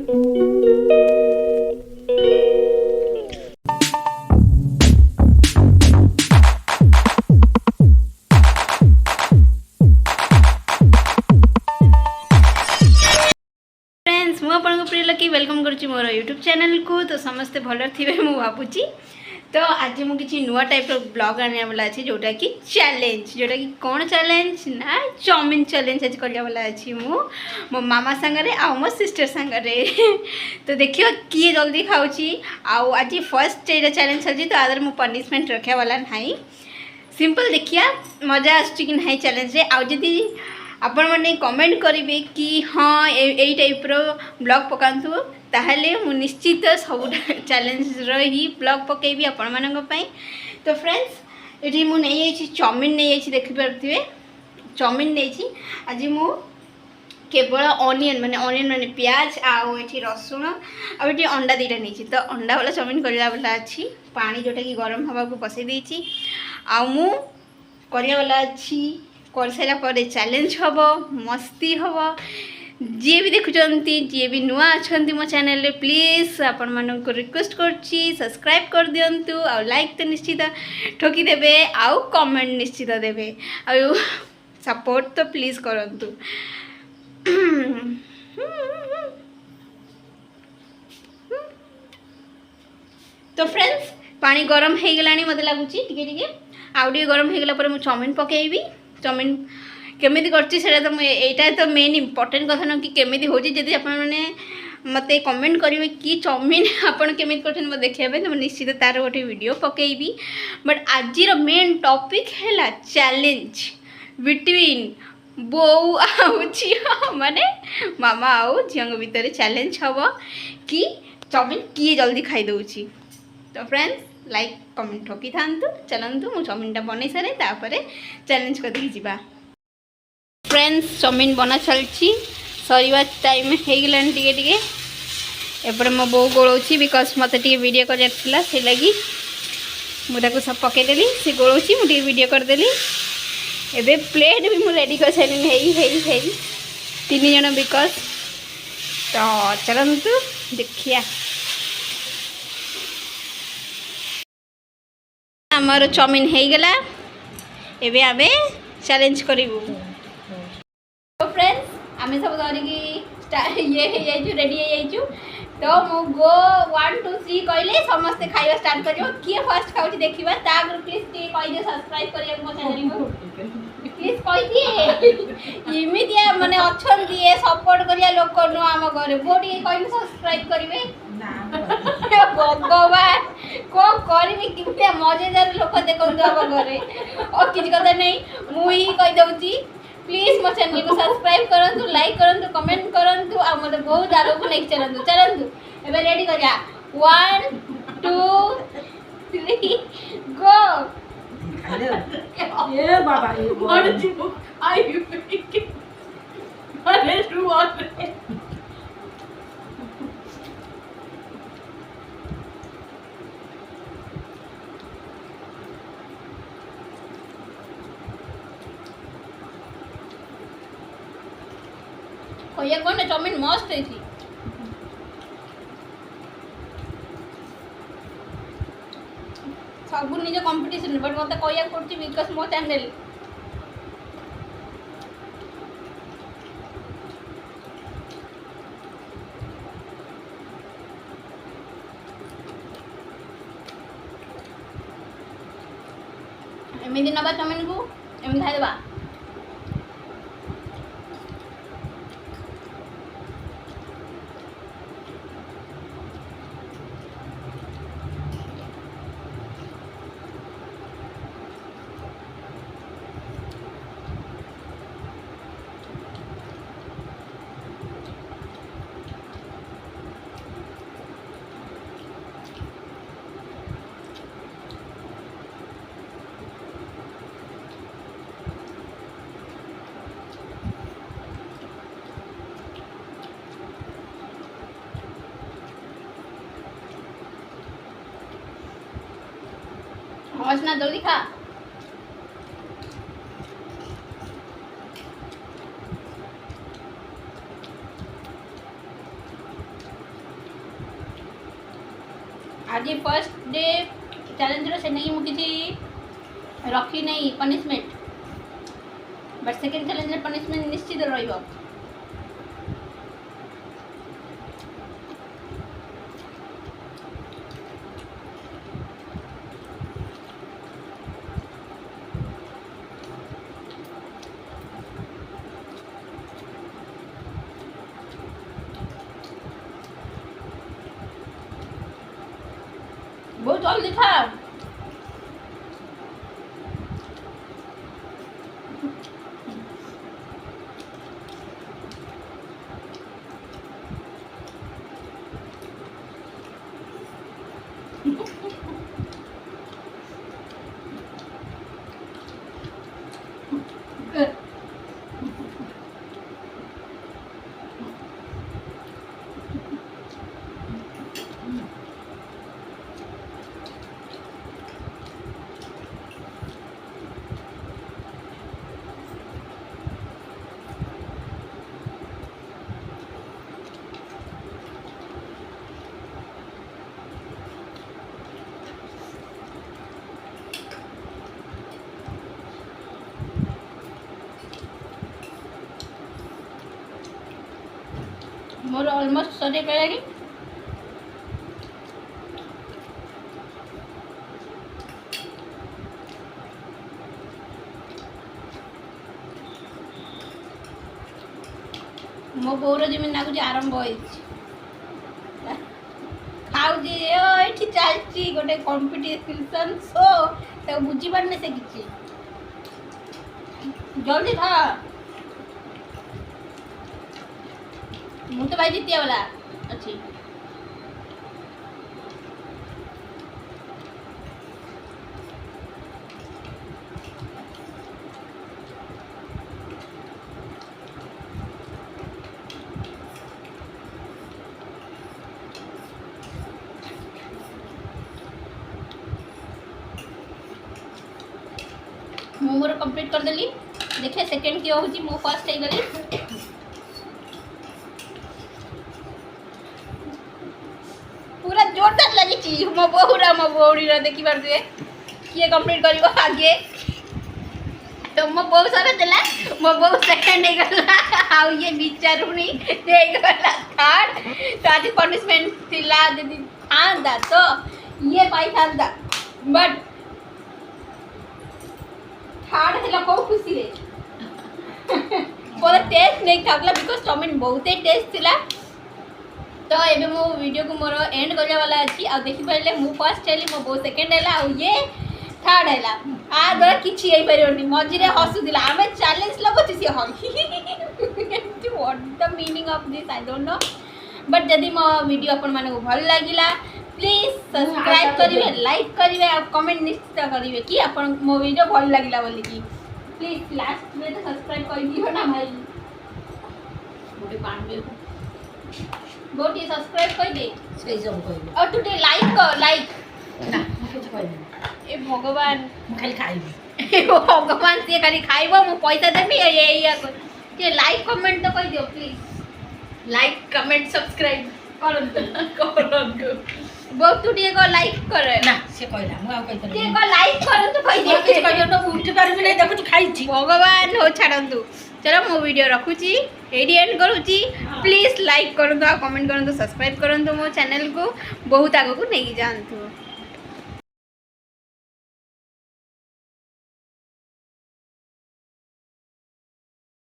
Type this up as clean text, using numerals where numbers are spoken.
प्रिय lucky welcome करुच्ची मोर YouTube channel को। तो समस्ते भल थे मु भावुची। तो आज मुझे किसी नुआ टाइप ब्लॉग आने वाला अच्छे जोटा कि चैलेंज, जोटा कि कौन चैलेंज ना चाउमिन चैलेंज आज करने वाला अच्छी मो मामा सांगरे आ मो सिस्टर सांगरे। तो देखियो किए जल्दी खाऊची आज फर्स्ट ये चैलेंज चलती। तो आदर मु पनिशमेंट रखा वाला नहीं, सिंपल देखिया मजा आसुची कि नहीं चैलेंज रे। आ जदी आपण मैंने कमेंट करेंगे कि हाँ यही टाइप ब्लॉग पकातु ताहले मु निश्चित सब चैलेंज ही ब्लॉग पकेबी आपण मानक पई। तो फ्रेंड्स ये मु नहीं चाउमिन नहीं देखि पारे, चाउमिन नहीं आज मु केवल ऑनियन माने प्याज आउ ये रसुण आ अंडा दीटा नहीं। तो अंडा वाला चाउमिन करला वाला अच्छी पानी जोटा कि गरम हवा को बसई देछि आ मु करिया वाला अच्छी कर सारा पर चैलेंज हम मस्ती हम। जी भी देखुं जी भी नुआ अच्छा मो चैनल रे प्लीज आपण मानक रिक्वेस्ट करछि सब्सक्राइब कर दियंतु आ लाइक तो निश्चित ठोकी देबे आउ कमेंट निश्चित देबे आ सपोर्ट तो प्लीज करंतु। तो फ्रेंड्स पानी गरम हो गलानी मत लगुच टिके आउ टे गरम हो गला पर मु चाउमिन पकेबी। चाउमिन केमी कर तो यहाँ तो मेन इम्पोर्टेंट कथा न कि केमी हो जब आप मत कमेंट करेंगे कि चाउमिन आपड़ केमी कर देखा तो निश्चित तार गोटे वीडियो पकेबी। बट आज मेन टॉपिक है चैलेंज बिटवीन बो आउ झील माने मामा आउ झील भितर चैलेंज हम कि चाउमिन किए जल्दी खाई दौची। तो फ्रेंड्स लाइक कमेंट ठोकी था चलतु मु चाउमिनटा बन सारे तापर चैलेंज करके जीवा। फ्रेंड्स चाउमिन बना चलती सरीवा टाइम हो गलानी टिके टिके एपटे मो बो गोलौची बिकज मत टे वीडियो करार से लगी मुझे सब पकईदेली सी गोलौची मुझे वीडियो करदेली। एबे प्लेट भी मुझे रेडी कर सारे तीन जन बिकज। तो चलतु देखिया आमर चाउमिन हो गला एबे आमे चैलेंज करूँ। तो फ्रेंड्स आम सब धरिकी ये रेडी हो। तो मु गो 1 2 3 कहले समस्ते खाइबा स्टार्ट करियो। किए फर्स्ट खाउची देखिबा तागर प्लीज टी कहि दे सब्सक्राइब करिया मो चैनल को प्लीज कहि दिए इमिडिया माने अछन दिए सपोर्ट करिया लोक नो आम घरे बोडी कहि सब्सक्राइब करिवे ना भगवान को करबी किते मजेदार लोक देखंतु आम घरे और किछ कथा नहीं मु ही कहि दउची प्लीज मो चैनल को सब्सक्राइब करंतु लाइक करंतु कमेंट करंतु आ मते बहुत आगो को नेक्स्ट चलंतु चलंतु एबे रेडी करिया 1 2 3 गो। ये बाबा ये और जीव आई यू अरे टू और ये कौन चाउमिन मस्त है थी सब निज कंपटीशन बट मत कहिया करछि बिकज मो चैनल एमती नवा चाउमिन को एमती खाइदेबा। मस्त ना जल्दी खा। आज फर्स्ट डे चैलेंज से नहीं मुझे रखी नहीं punishment but second challenge punishment निश्चित रहिबो। बहुत जल्दी था। मोर ऑलमोस्ट सरे गलानी। मो बोर जमी नागुच आरंभ हो खाऊँ चलती गोटे कंपटीशन शो तो बुझी पारने से किसी जल्दी था मु तो भाई जीतिया वाला अच्छी मु मोर कंप्लीट कर देली। देखिए सेकंड की होची मु फर्स्ट हे गली। पूरा जोरदार लगी मो बहुरा मो बौड़ी देखी पारे किए कंप्लीट कर आगे तो मो बो सारा देला मो बो सेकंड हे गला आ ये बिचारुनी दे गला थर्ड तो आज पनिशमेंट थिला यदि थांदा तो ये पाई थांदा बट थर्ड हेला को खुशी रे पूरा टेस्ट नहीं खागला बिकॉज चाउमिन बहुत ही टेस्ट थिला। तो ये मो वीडियो को मोर एंड करने वाला अच्छी आ देखि पारे मु फर्स्ट हेली मो बो सेकंड हैला आ ये थर्ड हैला आ द्वारा किछि हे परियोनी मझिरे हसु दिला आमे चैलेंज लगोछि से हल what the meaning of this I don't know but यदि मो वीडियो अपन माने को भल लागिला प्लीज सब्सक्राइब करिवे लाइक करिवे आ कमेंट निश्चित करिवे कि अपन मो वीडियो भल लागिला बोली कि प्लीज लास्ट में तो सब्सक्राइब कर दियो ना भाई मोटे पान में गोटी सब्सक्राइब कर दे सही सब कहबो और तू लाइक कर लाइक ना कुछ कहबो ए भगवान म खाली खाइबो ए भगवान से खाली खाइबो म पैसा देबी ये ये लाइक कमेंट तो कह दियो प्लीज लाइक कमेंट सब्सक्राइब करंतु बहुत तू टिके को लाइक कर ना से कहला मु आ कहत टिके को लाइक करंतु कह दियो कुछ कहियो तो उठ पारबी नै देखु खाइछी भगवान हो छाड़ंतु। चलो मो वीडियो रखुची एडी एंड करूची प्लीज लाइक करंतु आ कमेंट करंतु सब्सक्राइब करंतु मो चैनल को बहुत आगो को नहीं जानतु।